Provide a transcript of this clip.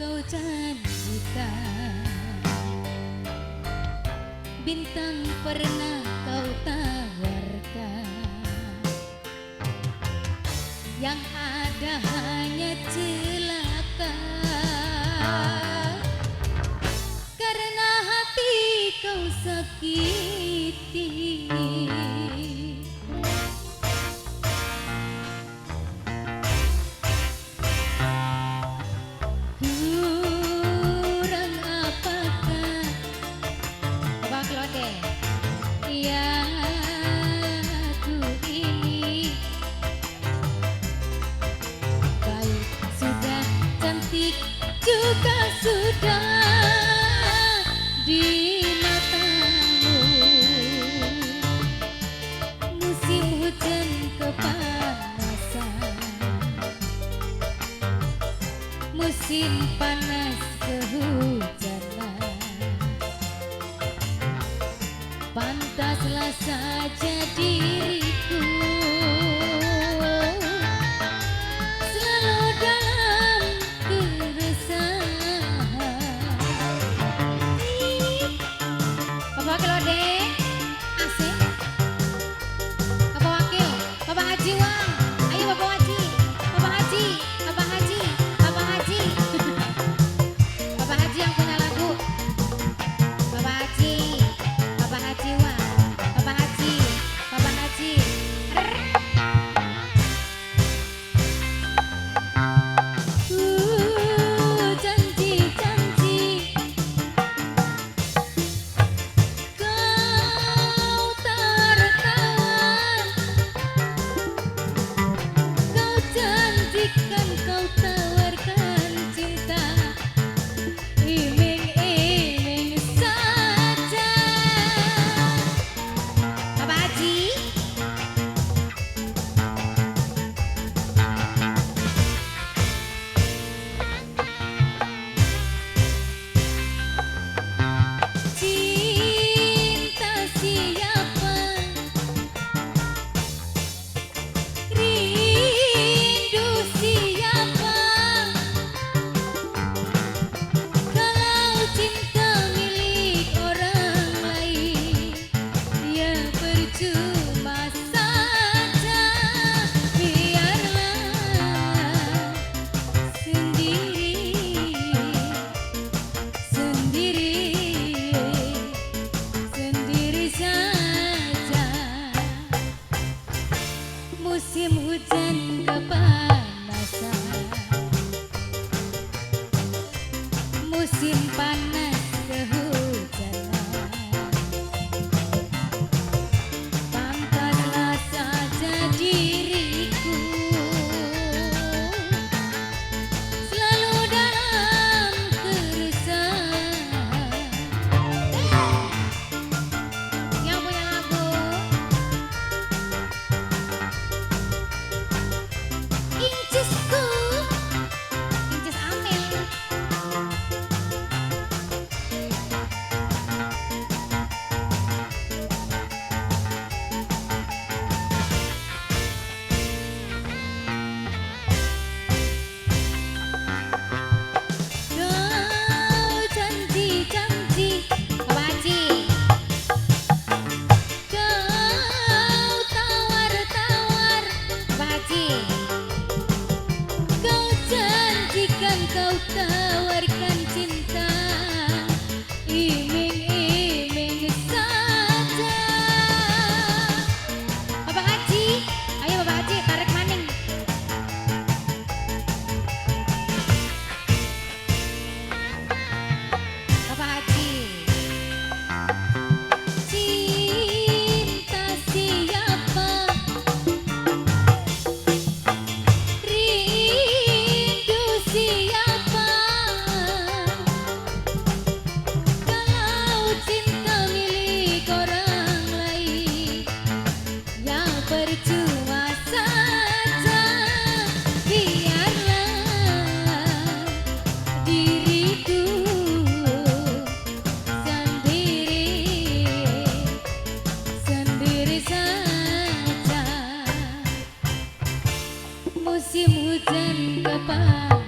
kau janjikan, bintang pernah kau tawarkan, yang ada hanya celaka. Karena hati kau sakiti, kurang apakah Abang Klode ya aku ini, baik sudah, cantik juga sudah di matamu. Musim hujan kepanasan, musim panas kehujanan, pantaslah saja diriku selalu dalam keresahan. Bapak Klode asik, Bapak Wakil, Bapak Haji Wang, ayo Bapak Haji, Bapak Haji, Bapak Haji, Bapak Haji, Bapak Haji yang punya lagu, Bapak Haji, Bapak Haji Wang, Bapak Haji, Bapak Haji. Janji-janji kau tertawan, kau janjikan, kau tawarkan cinta, iming-iming saja. Bapak Haji, cinta siapa, rindu siapa, kalau cinta milik orang lain ya percuma saja. Biarlah sendiri, sendiri, sendiri saja. Musim hujan kepanasan, musim panas kehujanan, pantaslah saja diriku selalu dalam keresahan. Yang punya lagu Incisku, Incis Amel. Kau janji-janji, Bapak Haji, kau tawar-tawar, Bapak Haji, kau janjikan, kau tawarkan cinta, iming-iming saja. Bapak Haji, ayo Bapak Haji, tarik maning. Bapak Haji, cinta siapa, rindu siapa, kalau cinta milik orang lain yang percuma saja. Biarlah diriku sendiri, sendiri saja. Musim hujan kepanasan,